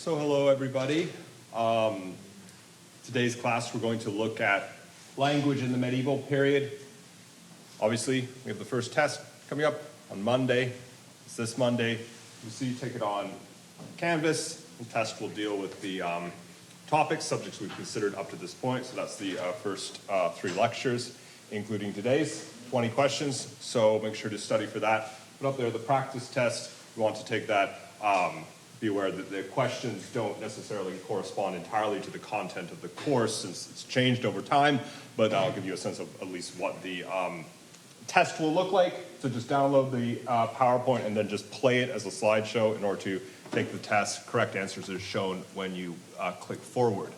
So hello everybody. Today's class we're going to look at language in the medieval period. Obviously we have the first test coming up on Monday. It's this Monday. You see, take it on Canvas. The test will deal with the topics, subjects we've considered up to this point. So that's the first 3 lectures, including today's 20 questions. So make sure to study for that. Put up there the practice test. You want to take that. Be aware that the questions don't necessarily correspond entirely to the content of the course since it's changed over time, but that'll give you a sense of at least what the test will look like. So just download the PowerPoint and then just play it as a slideshow in order to take the test. Correct answers are shown when you click forward.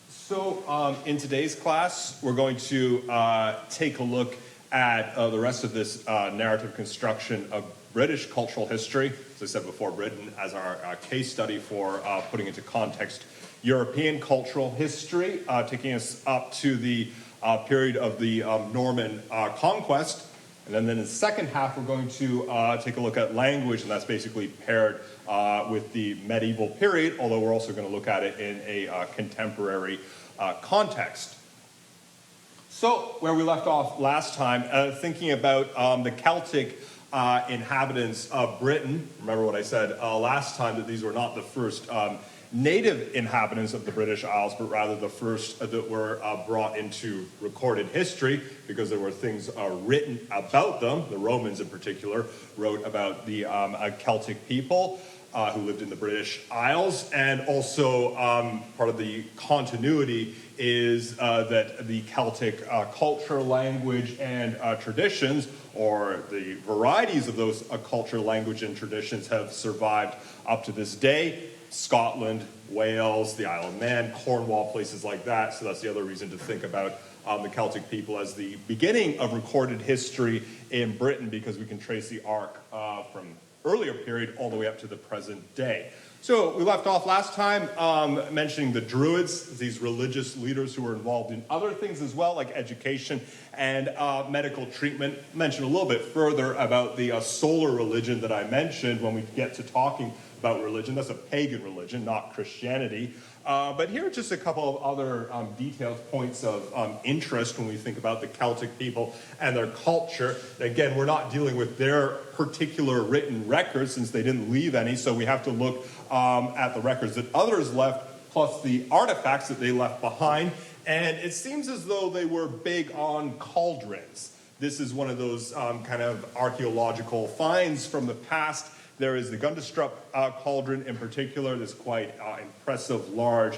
So in today's class, we're going to take a look at the rest of this narrative construction of British cultural history. As I said before, Britain as our case study for putting into context European cultural history, taking us up to the period of the Norman conquest. And then in the second half, we're going to take a look at language, and that's basically paired with the medieval period, although we're also going to look at it in a contemporary context. So, where we left off last time, thinking about the Celtic inhabitants of Britain. Remember what I said last time, that these were not the first native inhabitants of the British Isles, but rather the first that were brought into recorded history, because there were things written about them. The Romans in particular wrote about the Celtic people who lived in the British Isles, and also part of the continuity is that the Celtic culture, language, and traditions, or the varieties of those culture, language, and traditions have survived up to this day. Scotland, Wales, the Isle of Man, Cornwall, places like that. So that's the other reason to think about the Celtic people as the beginning of recorded history in Britain, because we can trace the arc from earlier period all the way up to the present day. So we left off last time mentioning the Druids, these religious leaders who were involved in other things as well, like education and medical treatment. Mention a little bit further about the solar religion that I mentioned when we get to talking about religion. That's a pagan religion, not Christianity. But here are just a couple of other detailed points of interest when we think about the Celtic people and their culture. Again, we're not dealing with their particular written records since they didn't leave any, so we have to look at the records that others left, plus the artifacts that they left behind. And it seems as though they were big on cauldrons. This is one of those kind of archaeological finds from the past. There is the Gundestrup cauldron in particular, this quite impressive large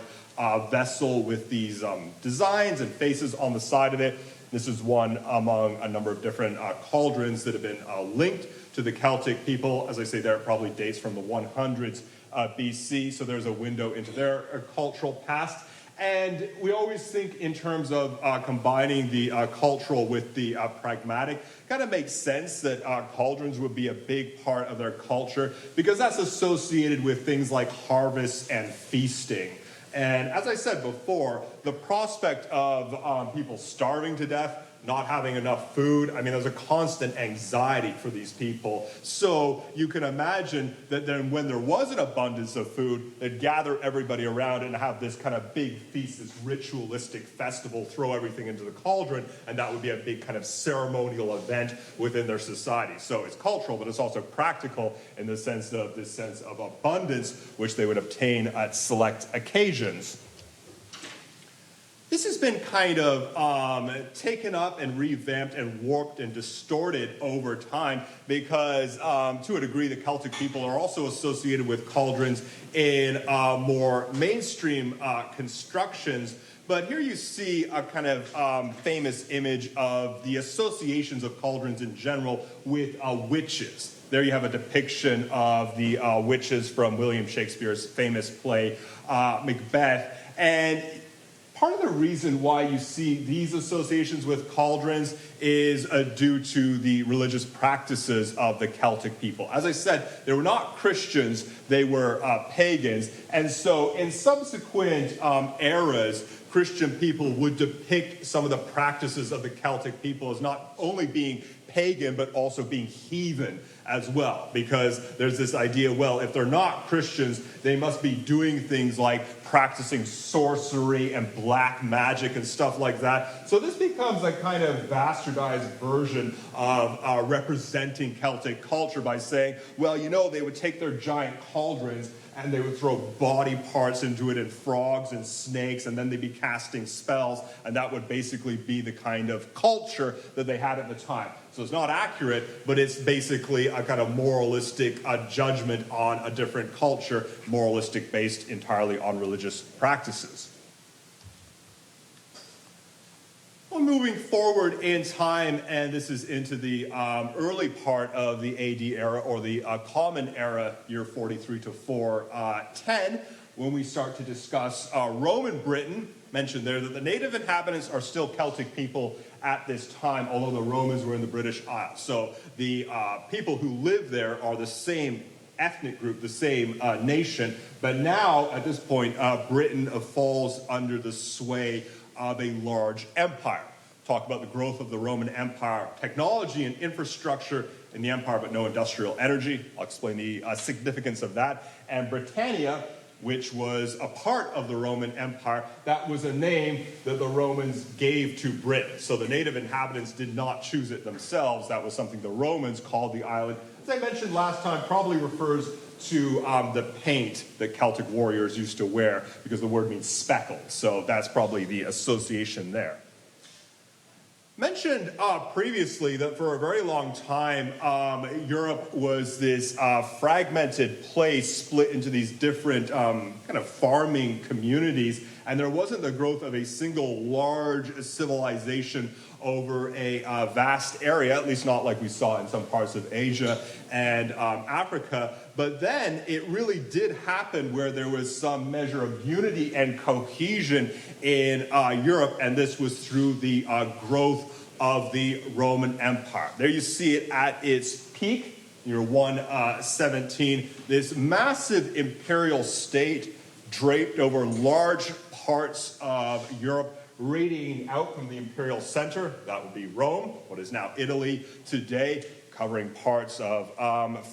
vessel with these designs and faces on the side of it. This is one among a number of different cauldrons that have been linked to the Celtic people. As I say, there it probably dates from the 100s BC, so there's a window into their cultural past. And we always think in terms of combining the cultural with the pragmatic. Kind of makes sense that cauldrons would be a big part of their culture, because that's associated with things like harvests and feasting. And as I said before, the prospect of people starving to death, not having enough food, I mean, there's a constant anxiety for these people. So you can imagine that then when there was an abundance of food, they'd gather everybody around and have this kind of big feast, this ritualistic festival, throw everything into the cauldron, and that would be a big kind of ceremonial event within their society. So it's cultural, but it's also practical in the sense of this sense of abundance, which they would obtain at select occasions. This has been kind of taken up and revamped and warped and distorted over time, because to a degree the Celtic people are also associated with cauldrons in more mainstream constructions. But here you see a kind of famous image of the associations of cauldrons in general with witches. There you have a depiction of the witches from William Shakespeare's famous play Macbeth. And Part of the reason why you see these associations with cauldrons is due to the religious practices of the Celtic people. As I said, they were not Christians, they were pagans. And so in subsequent eras, Christian people would depict some of the practices of the Celtic people as not only being pagan, but also being heathen as well. Because there's this idea, well, if they're not Christians, they must be doing things like practicing sorcery and black magic and stuff like that. So this becomes a kind of bastardized version of representing Celtic culture by saying, well, you know, they would take their giant cauldrons and they would throw body parts into it and frogs and snakes, and then they'd be casting spells, and that would basically be the kind of culture that they had at the time. So it's not accurate, but it's basically a kind of moralistic judgment on a different culture, moralistic based entirely on religious practices. Well, moving forward in time, and this is into the early part of the AD era, or the Common Era, year 43 to 410, when we start to discuss Roman Britain. Mentioned there that the native inhabitants are still Celtic people at this time, although the Romans were in the British Isles. So the people who live there are the same ethnic group, the same nation, but now, at this point, Britain falls under the sway of a large empire. Talk about the growth of the Roman Empire, technology and infrastructure in the empire, but no industrial energy. I'll explain the significance of that. And Britannia, which was a part of the Roman Empire, that was a name that the Romans gave to Britain. So the native inhabitants did not choose it themselves. That was something the Romans called the island. As I mentioned last time, probably refers to the paint that Celtic warriors used to wear, because the word means speckled. So that's probably the association there. Mentioned previously that for a very long time, Europe was this fragmented place split into these different kind of farming communities, and there wasn't the growth of a single large civilization over a vast area, at least not like we saw in some parts of Asia and Africa. But then it really did happen where there was some measure of unity and cohesion in Europe, and this was through the growth of the Roman Empire. There you see it at its peak, year 117, this massive imperial state draped over large parts of Europe, radiating out from the imperial center. That would be Rome, what is now Italy today, covering parts of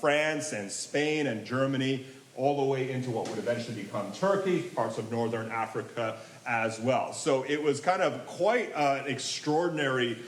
France and Spain and Germany, all the way into what would eventually become Turkey, parts of northern Africa as well. So it was kind of quite an extraordinary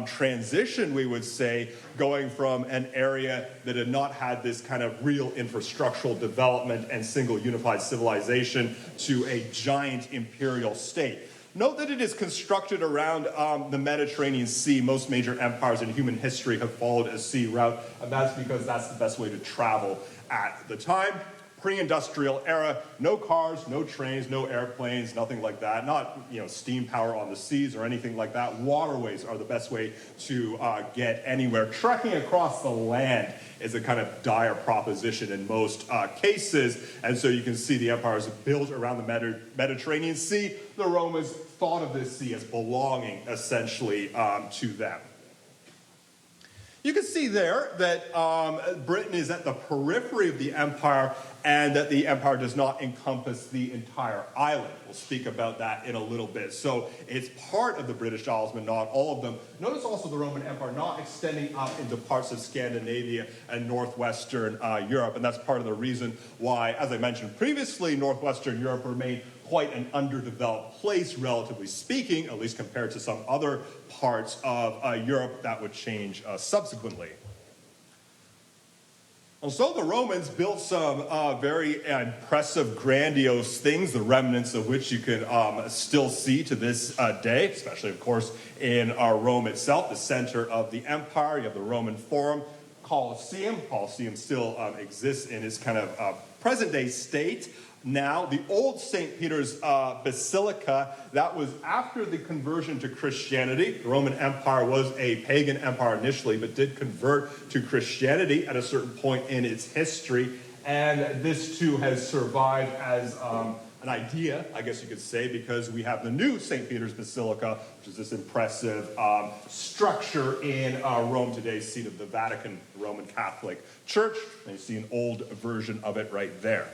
transition, we would say, going from an area that had not had this kind of real infrastructural development and single unified civilization to a giant imperial state. Note that it is constructed around the Mediterranean Sea. Most major empires in human history have followed a sea route, and that's because that's the best way to travel at the time. Pre-industrial era, no cars, no trains, no airplanes, nothing like that. Not, steam power on the seas or anything like that. Waterways are the best way to get anywhere. Trekking across the land is a kind of dire proposition in most cases, and so you can see the empire is built around the Mediterranean Sea. The Romans thought of this sea as belonging essentially to them. You can see there that Britain is at the periphery of the empire, and that the empire does not encompass the entire island. We'll speak about that in a little bit. So it's part of the British Isles, but not all of them. Notice also the Roman Empire not extending up into parts of Scandinavia and northwestern Europe, and that's part of the reason why, as I mentioned previously, northwestern Europe remained quite an underdeveloped place, relatively speaking, at least compared to some other parts of Europe. That would change subsequently. And so the Romans built some very impressive, grandiose things, the remnants of which you can still see to this day, especially, of course, in Rome itself, the center of the empire. You have the Roman Forum, Colosseum. Colosseum still exists in its kind of present-day state. Now, the old St. Peter's Basilica, that was after the conversion to Christianity. The Roman Empire was a pagan empire initially, but did convert to Christianity at a certain point in its history. And this, too, has survived as an idea, I guess you could say, because we have the new St. Peter's Basilica, which is this impressive structure in Rome today, seat of the Vatican Roman Catholic Church. And you see an old version of it right there.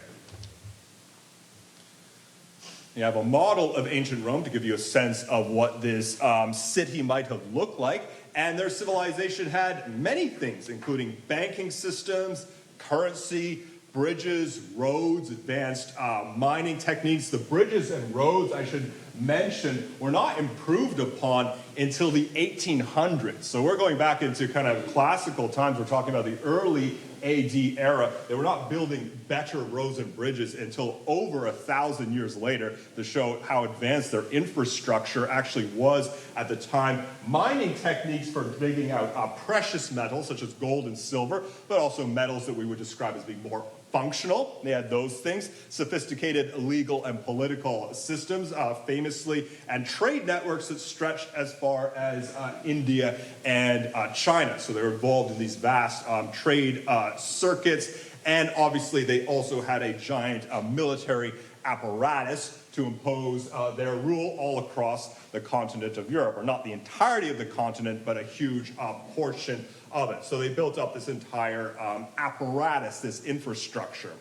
You have a model of ancient Rome to give you a sense of what this city might have looked like. And their civilization had many things, including banking systems, currency, bridges, roads, advanced mining techniques. The bridges and roads, I should mention, were not improved upon until the 1800s. So we're going back into kind of classical times. We're talking about the early AD era. They were not building better roads and bridges until over 1,000 years later to show how advanced their infrastructure actually was at the time. Mining techniques for digging out precious metals such as gold and silver, but also metals that we would describe as being more functional. They had those things. Sophisticated legal and political systems, famously, and trade networks that stretched as far as India and China. So they were involved in these vast trade circuits. And obviously, they also had a giant military apparatus to impose their rule all across the continent of Europe, or not the entirety of the continent, but a huge portion of it. So they built up this entire apparatus, this infrastructure.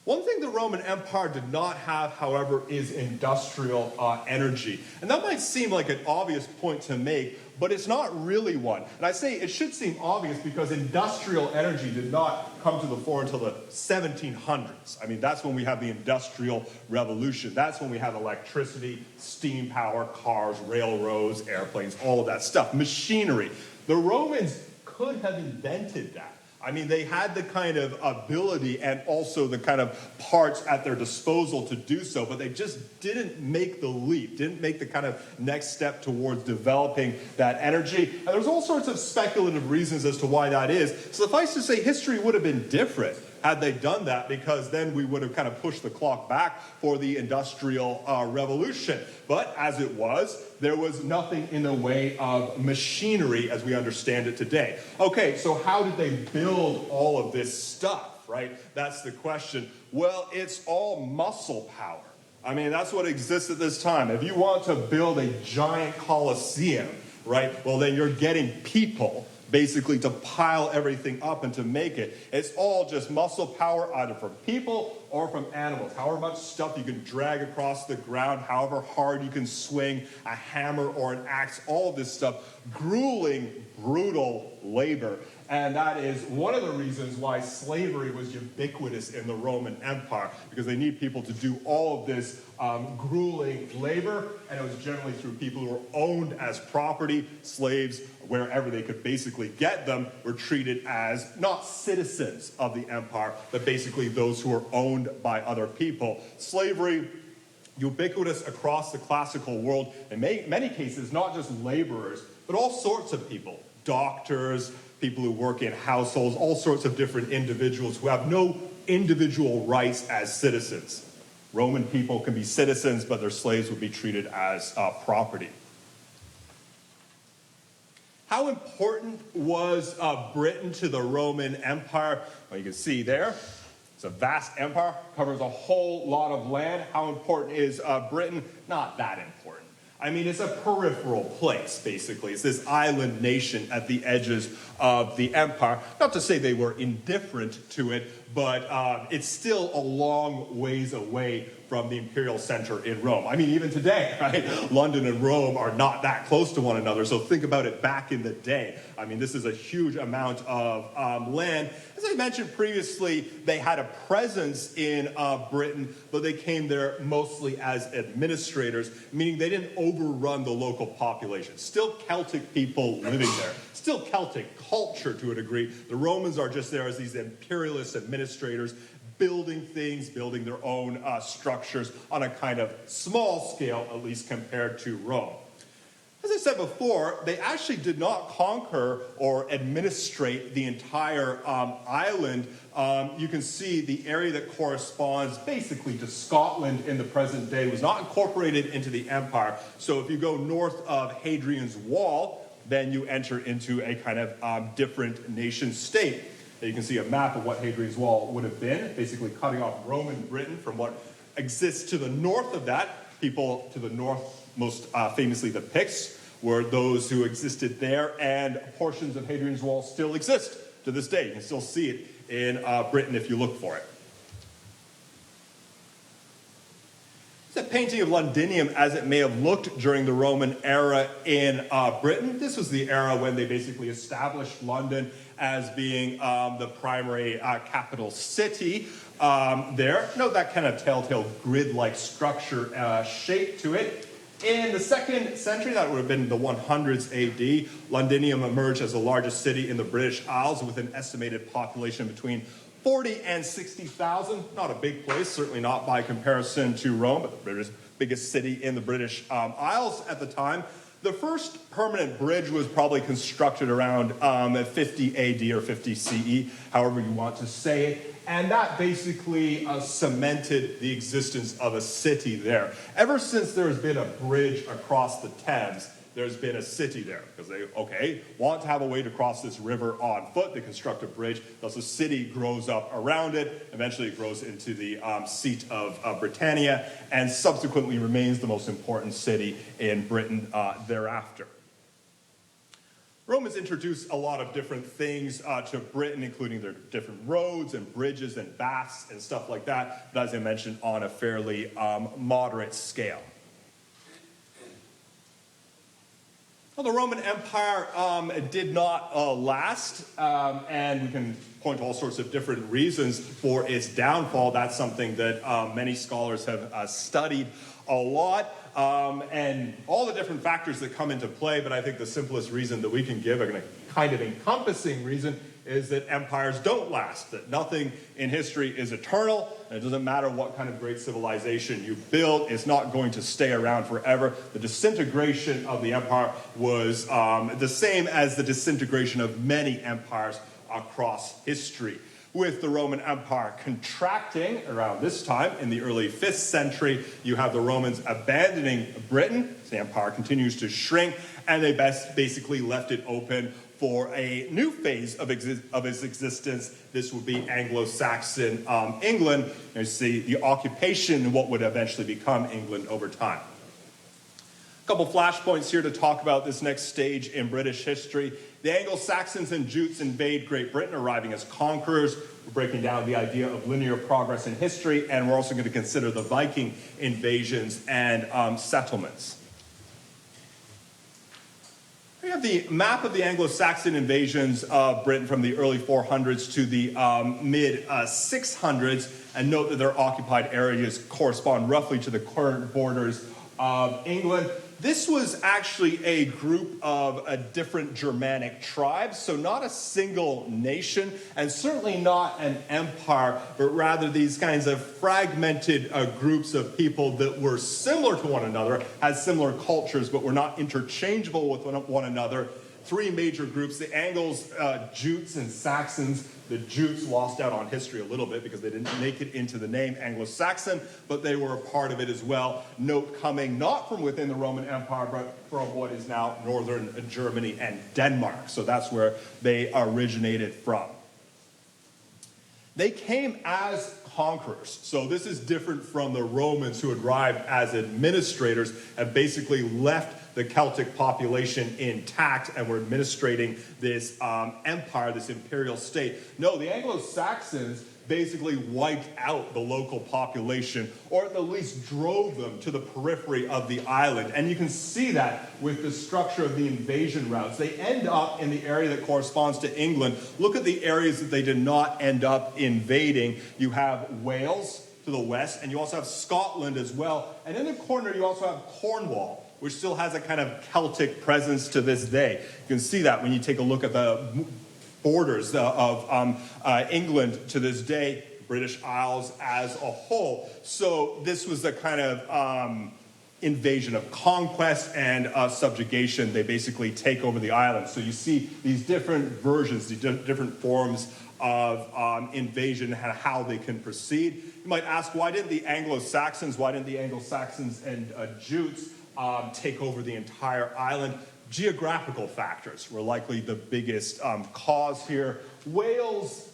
One thing the Roman Empire did not have, however, is industrial energy. And that might seem like an obvious point to make, but it's not really one. And I say it should seem obvious because industrial energy did not come to the fore until the 1700s. I mean, that's when we have the Industrial Revolution. That's when we have electricity, steam power, cars, railroads, airplanes, all of that stuff. Machinery. The Romans could have invented that. I mean, they had the kind of ability and also the kind of parts at their disposal to do so, but they just didn't make the leap, didn't make the kind of next step towards developing that energy. And there's all sorts of speculative reasons as to why that is. Suffice to say, history would have been different had they done that, because then we would have kind of pushed the clock back for the Industrial Revolution. But as it was, there was nothing in the way of machinery as we understand it today. Okay, so how did they build all of this stuff, right? That's the question. Well, it's all muscle power. I mean, that's what exists at this time. If you want to build a giant coliseum, right, well, then you're getting people basically to pile everything up and to make it. It's all just muscle power, either from people or from animals. However much stuff you can drag across the ground, however hard you can swing a hammer or an axe, all of this stuff, grueling, brutal labor. And that is one of the reasons why slavery was ubiquitous in the Roman Empire, because they need people to do all of this grueling labor, and it was generally through people who were owned as property. Slaves, wherever they could basically get them, were treated as not citizens of the empire, but basically those who were owned by other people. Slavery, ubiquitous across the classical world, in many cases, not just laborers, but all sorts of people. Doctors, people who work in households, all sorts of different individuals who have no individual rights as citizens. Roman people can be citizens, but their slaves would be treated as property. How important was Britain to the Roman Empire? Well, you can see there, it's a vast empire, covers a whole lot of land. How important is Britain? Not that important. I mean, it's a peripheral place, basically. It's this island nation at the edges of the empire. Not to say they were indifferent to it, but it's still a long ways away from the imperial center in Rome. I mean, even today, right? London and Rome are not that close to one another, so think about it back in the day. I mean, this is a huge amount of land. As I mentioned previously, they had a presence in Britain, but they came there mostly as administrators, meaning they didn't overrun the local population. Still Celtic people living there. Still Celtic culture to a degree. The Romans are just there as these imperialist administrators, building things, building their own structures on a kind of small scale, at least compared to Rome. As I said before, they actually did not conquer or administrate the entire island. You can see the area that corresponds basically to Scotland in the present day was not incorporated into the empire. So if you go north of Hadrian's Wall, then you enter into a kind of different nation state. You can see a map of what Hadrian's Wall would have been, basically cutting off Roman Britain from what exists to the north of that. People to the north, most famously the Picts, were those who existed there, and portions of Hadrian's Wall still exist to this day. You can still see it in Britain if you look for it. It's a painting of Londinium as it may have looked during the Roman era in Britain. This was the era when they basically established London as being the primary capital city there. Note that kind of telltale grid-like structure shape to it. In the 2nd century, that would have been the 100s AD, Londinium emerged as the largest city in the British Isles with an estimated population between 40 and 60,000. Not a big place, certainly not by comparison to Rome, but the biggest city in the British Isles at the time. The first permanent bridge was probably constructed around 50 AD or 50 CE, however you want to say it. And that basically cemented the existence of a city there. Ever since there has been a bridge across the Thames, there's been a city there. Because they, want to have a way to cross this river on foot. They construct a bridge. Thus a city grows up around it. Eventually it grows into the seat of Britannia and subsequently remains the most important city in Britain thereafter. Romans introduced a lot of different things to Britain, including their different roads and bridges and baths and stuff like that, but as I mentioned, on a fairly moderate scale. Well, the Roman Empire did not last, and we can point to all sorts of different reasons for its downfall. That's something that many scholars have studied a lot. And all the different factors that come into play, but I think the simplest reason that we can give, a kind of encompassing reason, is that empires don't last, that nothing in history is eternal, and it doesn't matter what kind of great civilization you build, it's not going to stay around forever. The disintegration of the empire was the same as the disintegration of many empires across history. With the Roman Empire contracting around this time, in the early 5th century, you have the Romans abandoning Britain. The empire continues to shrink, and they basically left it open for a new phase of its existence. This would be Anglo-Saxon England. You see the occupation of what would eventually become England over time. A couple flashpoints here to talk about this next stage in British history. The Anglo-Saxons and Jutes invade Great Britain, arriving as conquerors. We're breaking down the idea of linear progress in history, and we're also going to consider the Viking invasions and settlements. We have the map of the Anglo-Saxon invasions of Britain from the early 400s to the mid-600s, and note that their occupied areas correspond roughly to the current borders of England. This was actually a group of different Germanic tribes, so not a single nation, and certainly not an empire, but rather these kinds of fragmented groups of people that were similar to one another, had similar cultures, but were not interchangeable with one another. Three major groups: the Angles, Jutes, and Saxons. The Jutes lost out on history a little bit because they didn't make it into the name Anglo-Saxon, but they were a part of it as well. Note coming not from within the Roman Empire, but from what is now northern Germany and Denmark. So that's where they originated from. They came as conquerors. So this is different from the Romans who arrived as administrators and basically left the Celtic population intact and were administrating this empire, this imperial state. No, the Anglo-Saxons basically wiped out the local population, or at the least drove them to the periphery of the island. And you can see that with the structure of the invasion routes. They end up in the area that corresponds to England. Look at the areas that they did not end up invading. You have Wales to the west, and you also have Scotland as well. And in the corner, you also have Cornwall, which still has a kind of Celtic presence to this day. You can see that when you take a look at the borders of England to this day, British Isles as a whole. So this was the kind of invasion of conquest and subjugation. They basically take over the island. So you see these different versions, these different forms of invasion and how they can proceed. You might ask, why didn't the Anglo-Saxons and Jutes take over the entire island? Geographical factors were likely the biggest cause here. Wales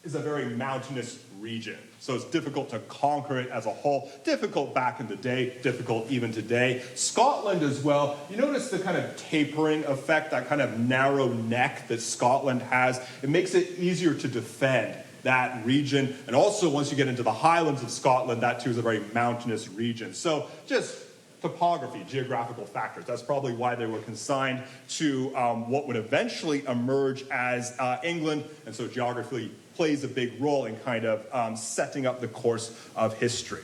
is a very mountainous region. So it's difficult to conquer it as a whole. Difficult back in the day, difficult even today. Scotland as well. You notice the kind of tapering effect, that kind of narrow neck that Scotland has. It makes it easier to defend that region. And also, once you get into the highlands of Scotland, that too is a very mountainous region. So just topography, geographical factors. That's probably why they were consigned to what would eventually emerge as England. And so geography plays a big role in kind of setting up the course of history.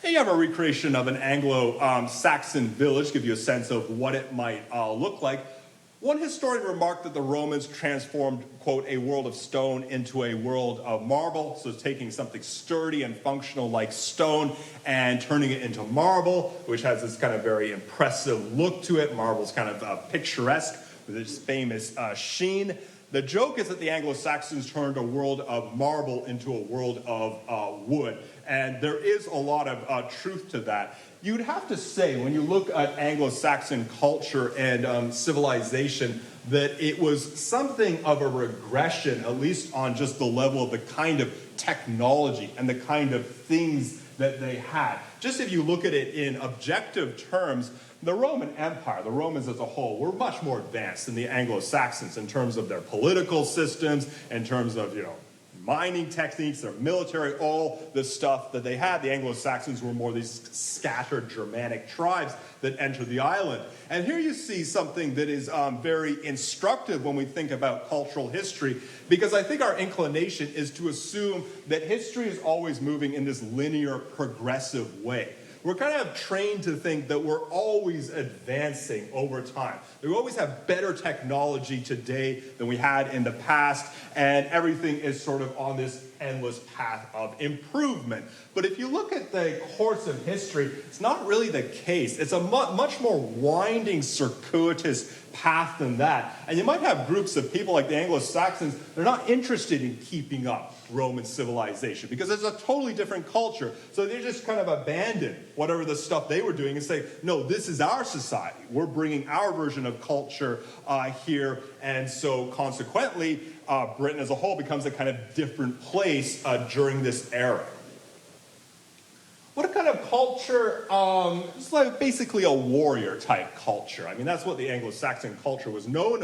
Here you have a recreation of an Anglo-Saxon village, give you a sense of what it might look like. One historian remarked that the Romans transformed, quote, a world of stone into a world of marble. So it's taking something sturdy and functional like stone and turning it into marble, which has this kind of very impressive look to it. Marble's kind of picturesque with its famous sheen. The joke is that the Anglo-Saxons turned a world of marble into a world of wood. And there is a lot of truth to that. You'd have to say, when you look at Anglo-Saxon culture and civilization, that it was something of a regression, at least on just the level of the kind of technology and the kind of things that they had. Just if you look at it in objective terms, the Roman Empire, the Romans as a whole, were much more advanced than the Anglo-Saxons in terms of their political systems, in terms of, mining techniques, their military, all the stuff that they had. The Anglo-Saxons were more these scattered Germanic tribes that entered the island. And here you see something that is very instructive when we think about cultural history, because I think our inclination is to assume that history is always moving in this linear, progressive way. We're kind of trained to think that we're always advancing over time. We always have better technology today than we had in the past, and everything is sort of on this endless path of improvement. But if you look at the course of history, it's not really the case. It's a much more winding, circuitous path than that. And you might have groups of people like the Anglo-Saxons, they're not interested in keeping up Roman civilization because it's a totally different culture. So they just kind of abandon whatever the stuff they were doing and say, no, this is our society. We're bringing our version of culture here. And so consequently, Britain as a whole becomes a kind of different place during this era. What kind of culture? It's like basically a warrior type culture. I mean, that's what the Anglo-Saxon culture was known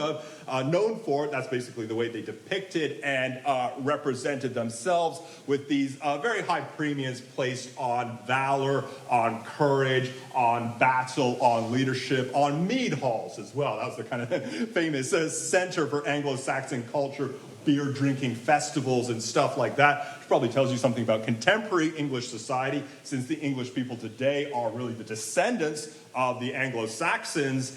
for. That's basically the way they depicted and represented themselves, with these very high premiums placed on valor, on courage, on battle, on leadership, on mead halls as well. That was the kind of famous center for Anglo-Saxon culture. Beer drinking festivals and stuff like that, which probably tells you something about contemporary English society, since the English people today are really the descendants of the Anglo-Saxons.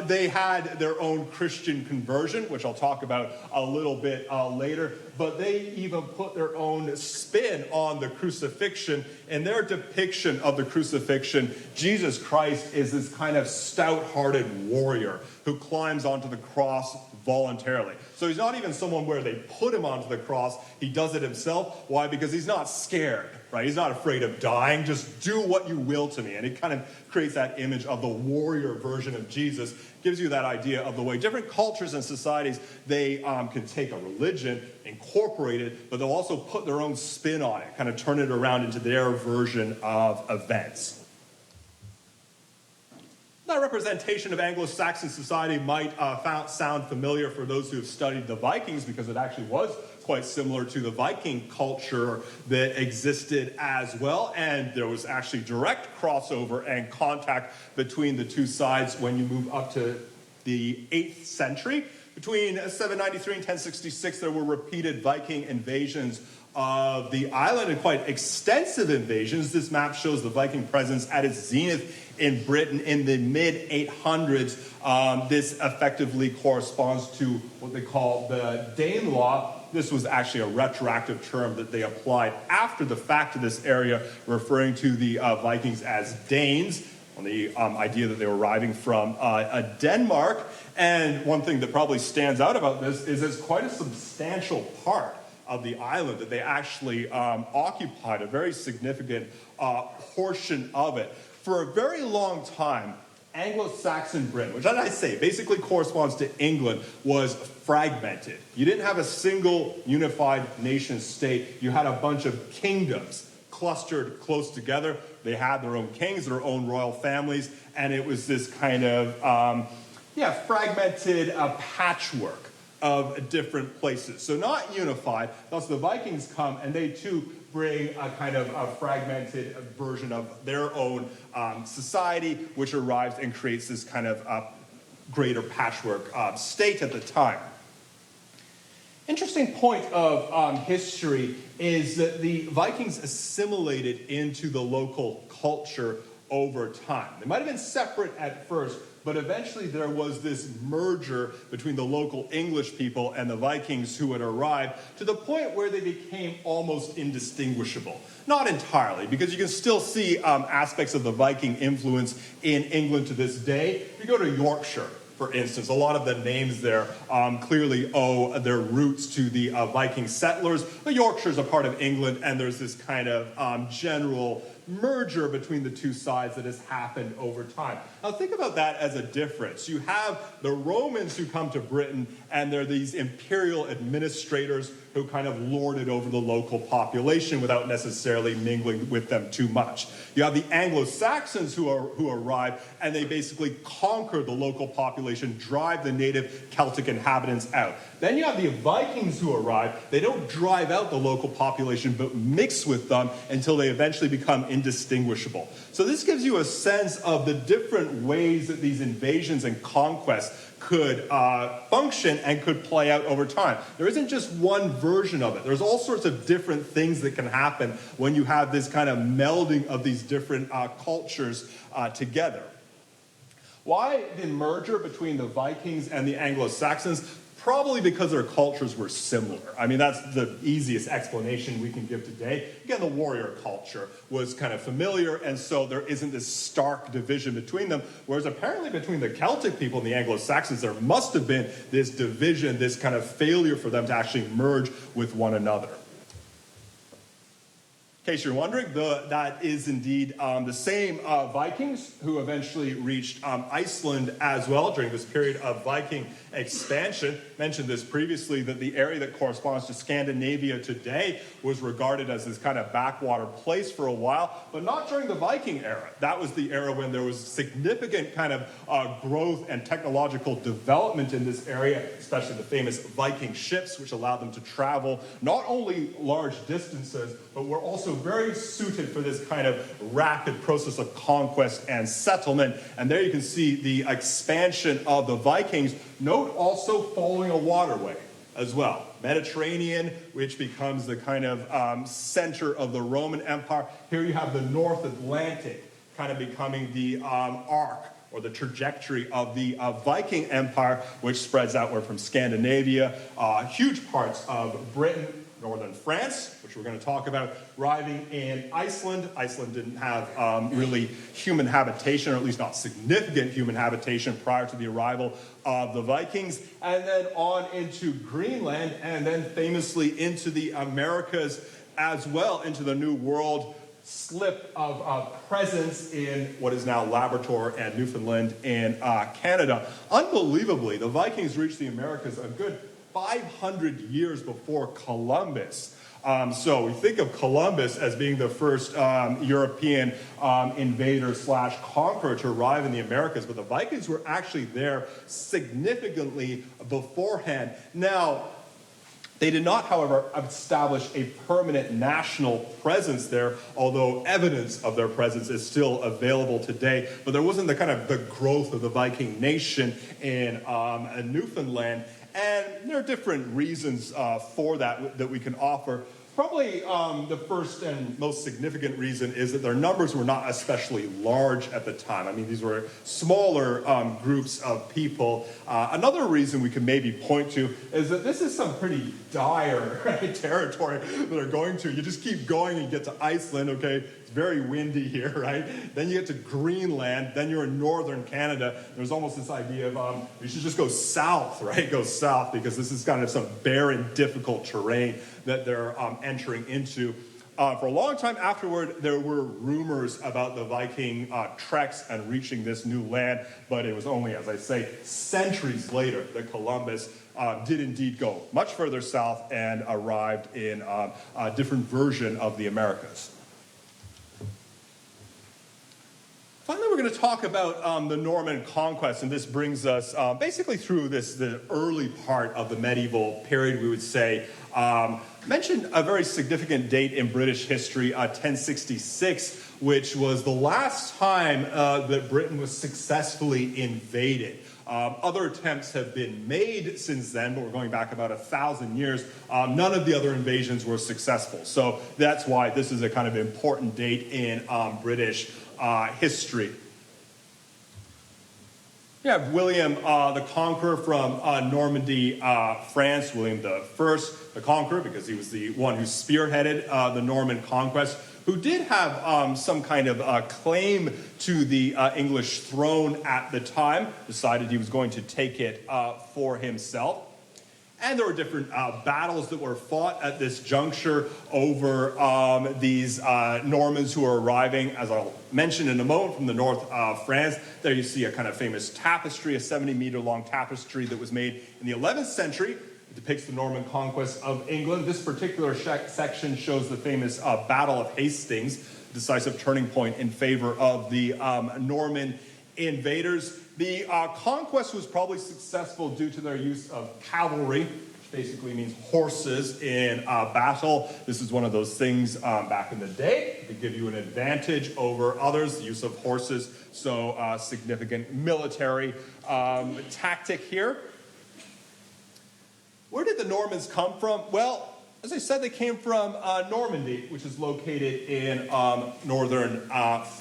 They had their own Christian conversion, which I'll talk about a little bit later, but they even put their own spin on the crucifixion. In their depiction of the crucifixion, Jesus Christ is this kind of stout-hearted warrior who climbs onto the cross voluntarily. So he's not even someone where they put him onto the cross. He does it himself. Why? Because he's not scared, right? He's not afraid of dying. Just do what you will to me. And it kind of creates that image of the warrior version of Jesus. Gives you that idea of the way different cultures and societies, they can take a religion, incorporate it, but they'll also put their own spin on it, kind of turn it around into their version of events. That representation of Anglo-Saxon society might sound familiar for those who have studied the Vikings, because it actually was quite similar to the Viking culture that existed as well. And there was actually direct crossover and contact between the two sides when you move up to the 8th century. Between 793 and 1066, there were repeated Viking invasions of the island, and quite extensive invasions. This map shows the Viking presence at its zenith in Britain in the mid-800s. This effectively corresponds to what they call the Danelaw. This was actually a retroactive term that they applied after the fact to this area, referring to the Vikings as Danes, on the idea that they were arriving from Denmark. And one thing that probably stands out about this is it's quite a substantial part of the island that they actually occupied, a very significant portion of it. For a very long time, Anglo-Saxon Britain, which, as I say, basically corresponds to England, was fragmented. You didn't have a single unified nation state. You had a bunch of kingdoms clustered close together. They had their own kings, their own royal families, and it was this kind of, fragmented patchwork of different places. So not unified. Thus the Vikings come, and they too bring a kind of a fragmented version of their own society, which arrives and creates this kind of greater patchwork state at the time. Interesting point of history is that the Vikings assimilated into the local culture over time. They might have been separate at first, but eventually there was this merger between the local English people and the Vikings who had arrived to the point where they became almost indistinguishable. Not entirely, because you can still see aspects of the Viking influence in England to this day. If you go to Yorkshire, for instance, a lot of the names there clearly owe their roots to the Viking settlers. But Yorkshire is a part of England, and there's this kind of general merger between the two sides that has happened over time. Now think about that as a difference. You have the Romans who come to Britain, and they're these imperial administrators who kind of lord it over the local population without necessarily mingling with them too much. You have the Anglo-Saxons who arrive, and they basically conquer the local population, drive the native Celtic inhabitants out. Then you have the Vikings who arrive. They don't drive out the local population, but mix with them until they eventually become indistinguishable. So this gives you a sense of the different ways that these invasions and conquests could function and could play out over time. There isn't just one version of it. There's all sorts of different things that can happen when you have this kind of melding of these different cultures together. Why the merger between the Vikings and the Anglo-Saxons? Probably because their cultures were similar. I mean, that's the easiest explanation we can give today. Again, the warrior culture was kind of familiar, and so there isn't this stark division between them, whereas apparently between the Celtic people and the Anglo-Saxons, there must have been this division, this kind of failure for them to actually merge with one another. In case you're wondering, that is indeed the same Vikings who eventually reached Iceland as well during this period of Viking expansion. Mentioned this previously, that the area that corresponds to Scandinavia today was regarded as this kind of backwater place for a while, but not during the Viking era. That was the era when there was significant kind of growth and technological development in this area, especially the famous Viking ships, which allowed them to travel not only large distances, but were also very suited for this kind of rapid process of conquest and settlement. And there you can see the expansion of the Vikings. Note also following a waterway as well. Mediterranean, which becomes the kind of center of the Roman Empire. Here you have the North Atlantic kind of becoming the arc or the trajectory of the Viking Empire, which spreads outward from Scandinavia, huge parts of Britain, northern France, which we're going to talk about, arriving in Iceland. Iceland didn't have really human habitation, or at least not significant human habitation prior to the arrival of the Vikings, and then on into Greenland, and then famously into the Americas as well, into the New World slip of presence in what is now Labrador and Newfoundland in Canada. Unbelievably, the Vikings reached the Americas a good 500 years before Columbus. So we think of Columbus as being the first European invader slash conqueror to arrive in the Americas, but the Vikings were actually there significantly beforehand. Now, they did not, however, establish a permanent national presence there, although evidence of their presence is still available today. But there wasn't the kind of the growth of the Viking nation in Newfoundland. And there are different reasons for that we can offer. Probably the first and most significant reason is that their numbers were not especially large at the time. I mean, these were smaller groups of people. Another reason we can maybe point to is that this is some pretty dire territory that they're going to. You just keep going and you get to Iceland, okay? It's very windy here, right? Then you get to Greenland. Then you're in northern Canada. There's almost this idea of you should just go south, right? Go south, because this is kind of some barren, difficult terrain that they're entering into. For a long time afterward, there were rumors about the Viking treks and reaching this new land, but it was only, as I say, centuries later that Columbus did indeed go much further south and arrived in a different version of the Americas. Finally, we're going to talk about the Norman conquest, and this brings us basically through the early part of the medieval period, we would say. Mentioned a very significant date in British history, 1066, which was the last time that Britain was successfully invaded. Other attempts have been made since then, but we're going back about 1,000 years. None of the other invasions were successful. So that's why this is a kind of important date in British history. You have William the Conqueror from Normandy, France, William the Conqueror, because he was the one who spearheaded the Norman conquest, who did have some kind of claim to the English throne at the time, decided he was going to take it for himself. And there were different battles that were fought at this juncture over these Normans who were arriving, as I'll mention in a moment, from the north of France. There you see a kind of famous tapestry, a 70-meter-long tapestry that was made in the 11th century. It depicts the Norman conquest of England. This particular section shows the famous Battle of Hastings, decisive turning point in favor of the Norman invaders. The conquest was probably successful due to their use of cavalry, which basically means horses in battle. This is one of those things back in the day to give you an advantage over others, the use of horses. So significant military tactic here. Where did the Normans come from? Well, as I said, they came from Normandy, which is located in northern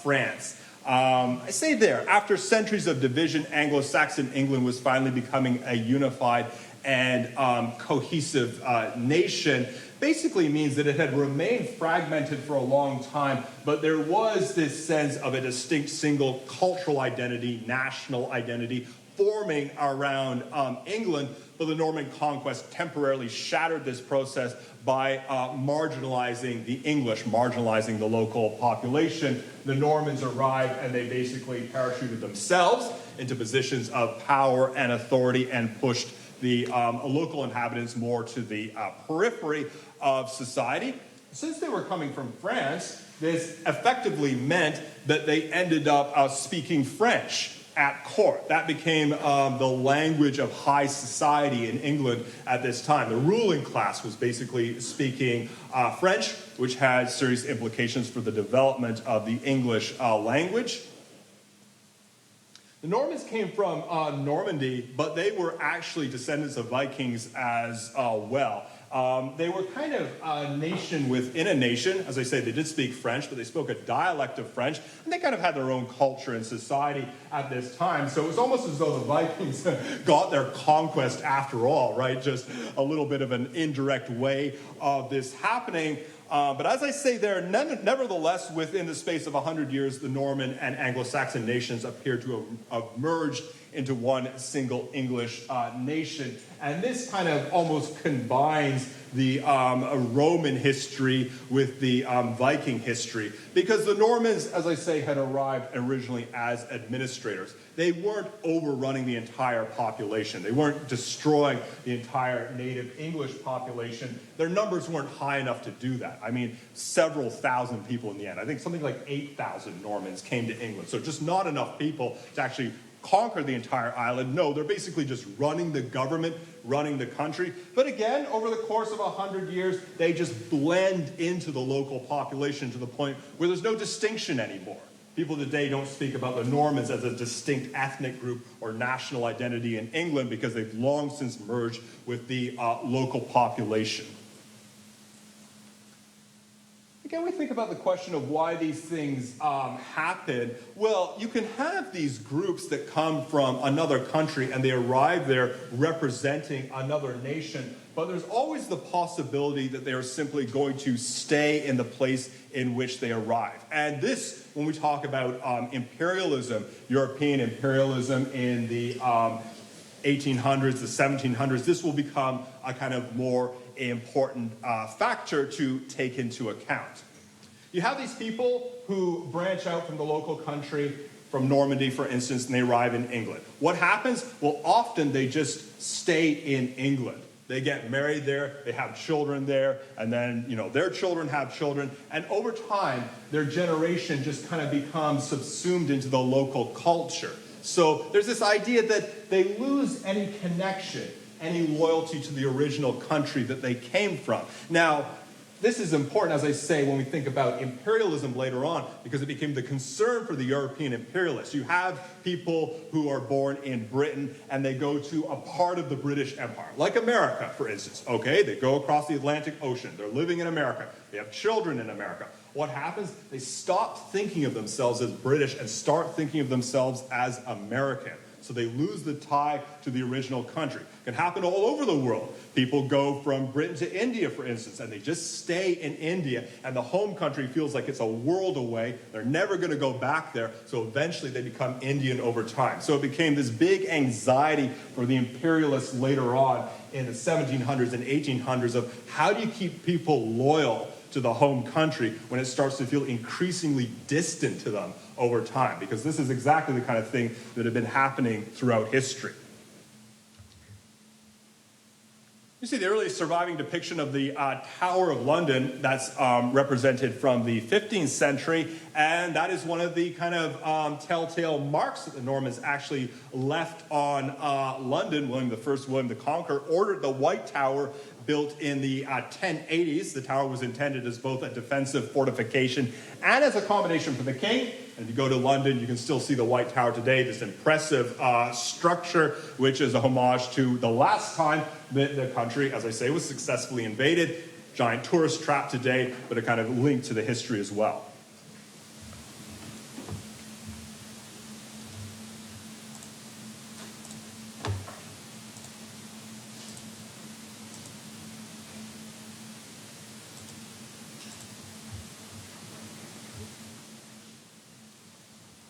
France. I say there, after centuries of division, Anglo-Saxon England was finally becoming a unified and cohesive nation. Basically means that it had remained fragmented for a long time, but there was this sense of a distinct single cultural identity, national identity, forming around England. But the Norman conquest temporarily shattered this process by marginalizing the English, marginalizing the local population. The Normans arrived and they basically parachuted themselves into positions of power and authority and pushed the local inhabitants more to the periphery of society. Since they were coming from France, this effectively meant that they ended up speaking French at court. That became the language of high society in England at this time. The ruling class was basically speaking French, which had serious implications for the development of the English language. The Normans came from Normandy, but they were actually descendants of Vikings as well. They were kind of a nation within a nation. As I say, they did speak French, but they spoke a dialect of French, and they kind of had their own culture and society at this time. So it was almost as though the Vikings got their conquest after all, right? Just a little bit of an indirect way of this happening. But as I say there, nevertheless, within the space of 100 years, the Norman and Anglo-Saxon nations appear to have merged into one single English nation. And this kind of almost combines the Roman history with the Viking history. Because the Normans, as I say, had arrived originally as administrators. They weren't overrunning the entire population. They weren't destroying the entire native English population. Their numbers weren't high enough to do that. I mean, several thousand people in the end. I think something like 8,000 Normans came to England. So just not enough people to actually conquer the entire island. No, they're basically just running the government, running the country. But again, over the course of 100 years, they just blend into the local population to the point where there's no distinction anymore. People today don't speak about the Normans as a distinct ethnic group or national identity in England because they've long since merged with the local population. Again, we think about the question of why these things happen. Well, you can have these groups that come from another country and they arrive there representing another nation, but there's always the possibility that they are simply going to stay in the place in which they arrive. And this, when we talk about imperialism, European imperialism in the 1800s, the 1700s, this will become a kind of more important factor to take into account. You have these people who branch out from the local country, from Normandy, for instance, and they arrive in England. What happens? Well, often they just stay in England. They get married there, they have children there, and then, their children have children, and over time, their generation just kind of becomes subsumed into the local culture. So there's this idea that they lose any connection, any loyalty to the original country that they came from. Now, this is important, as I say, when we think about imperialism later on, because it became the concern for the European imperialists. You have people who are born in Britain, and they go to a part of the British Empire, like America, for instance. Okay, they go across the Atlantic Ocean. They're living in America. They have children in America. What happens? They stop thinking of themselves as British and start thinking of themselves as American. So they lose the tie to the original country. It can happen all over the world. People go from Britain to India, for instance, and they just stay in India, and the home country feels like it's a world away. They're never going to go back there, so eventually they become Indian over time. So it became this big anxiety for the imperialists later on in the 1700s and 1800s of how do you keep people loyal to the home country when it starts to feel increasingly distant to them over time, because this is exactly the kind of thing that had been happening throughout history. You see the earliest surviving depiction of the Tower of London that's represented from the 15th century, and that is one of the kind of telltale marks that the Normans actually left on London. William I, William the Conqueror, ordered the White Tower built in the 1080s. The tower was intended as both a defensive fortification and as a accommodation for the king. And if you go to London, you can still see the White Tower today, this impressive structure, which is a homage to the last time the country, as I say, was successfully invaded. Giant tourist trap today, but a kind of link to the history as well.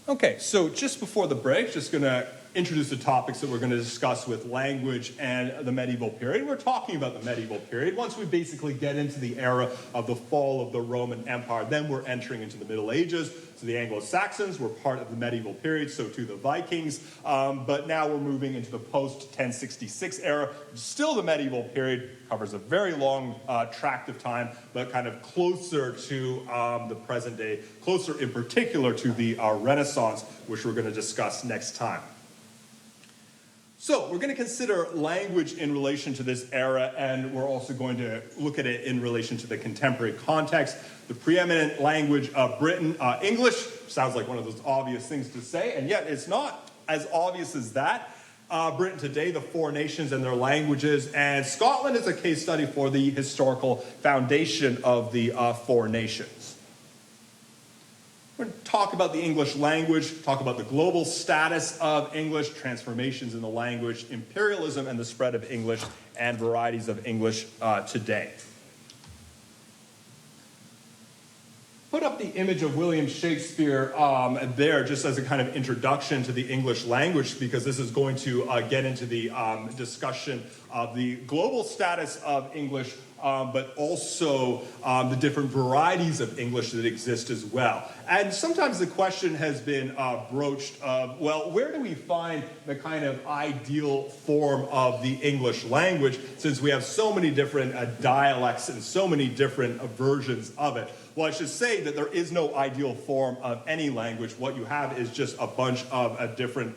Okay, so just before the break, just going to introduce the topics that we're going to discuss with language and the medieval period. We're talking about the medieval period. Once we basically get into the era of the fall of the Roman Empire, then we're entering into the Middle Ages. So the Anglo-Saxons were part of the medieval period, so too the Vikings. But now we're moving into the post-1066 era, which is still the medieval period, covers a very long tract of time, but kind of closer to the present day, closer in particular to the Renaissance, which we're going to discuss next time. So we're going to consider language in relation to this era, and we're also going to look at it in relation to the contemporary context. The preeminent language of Britain, English, sounds like one of those obvious things to say, and yet it's not as obvious as that. Britain today, the four nations and their languages, and Scotland is a case study for the historical foundation of the four nations. We're going to talk about the English language, talk about the global status of English, transformations in the language, imperialism and the spread of English, and varieties of English today. Put up the image of William Shakespeare there just as a kind of introduction to the English language, because this is going to get into the discussion of the global status of English, but also the different varieties of English that exist as well. And sometimes the question has been broached of, well, where do we find the kind of ideal form of the English language, since we have so many different dialects and so many different versions of it? Well, I should say that there is no ideal form of any language. What you have is just a bunch of different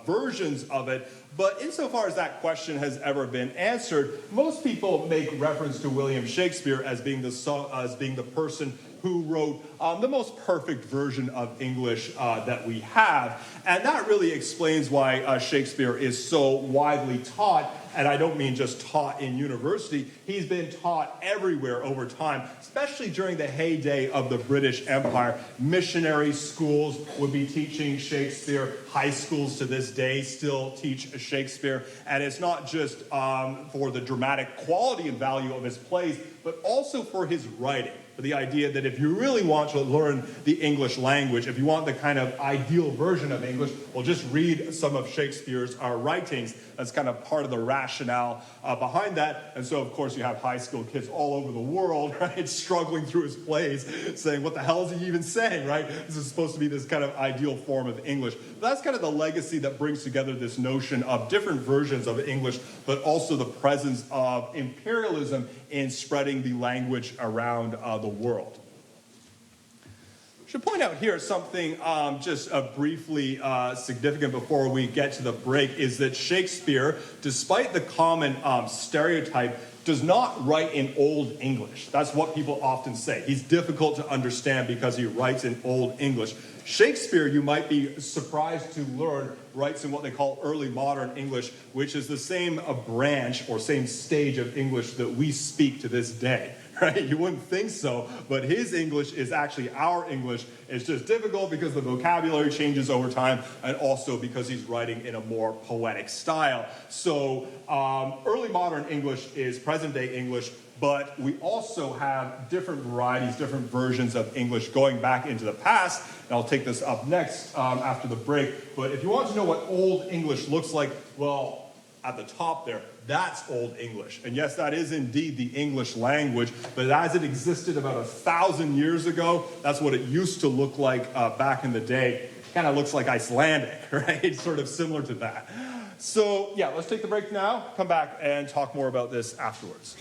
versions of it. But insofar as that question has ever been answered, most people make reference to William Shakespeare as being the person who wrote the most perfect version of English that we have. And that really explains why Shakespeare is so widely taught. And I don't mean just taught in university. He's been taught everywhere over time, especially during the heyday of the British Empire. Missionary schools would be teaching Shakespeare. High schools to this day still teach Shakespeare. And it's not just for the dramatic quality and value of his plays, but also for his writing. For the idea that if you really want to learn the English language, if you want the kind of ideal version of English, well, just read some of Shakespeare's writings. That's kind of part of the rationale behind that. And so, of course, you have high school kids all over the world, right, struggling through his plays, saying, what the hell is he even saying, right? This is supposed to be this kind of ideal form of English. But that's kind of the legacy that brings together this notion of different versions of English, but also the presence of imperialism in spreading the language around the world. I should point out here something just briefly significant before we get to the break is that Shakespeare, despite the common stereotype, does not write in Old English. That's what people often say. He's difficult to understand because he writes in Old English. Shakespeare, you might be surprised to learn, writes in what they call early modern English, which is the same branch or same stage of English that we speak to this day. Right? You wouldn't think so, but his English is actually our English. It's just difficult because the vocabulary changes over time and also because he's writing in a more poetic style. So early modern English is present-day English, but we also have different varieties, different versions of English going back into the past. And I'll take this up next after the break. But if you want to know what Old English looks like, well, at the top there, that's Old English. And yes, that is indeed the English language, but as it existed about 1,000 years ago, that's what it used to look like back in the day. Kind of looks like Icelandic, right? It's sort of similar to that. So yeah, let's take the break now, come back and talk more about this afterwards.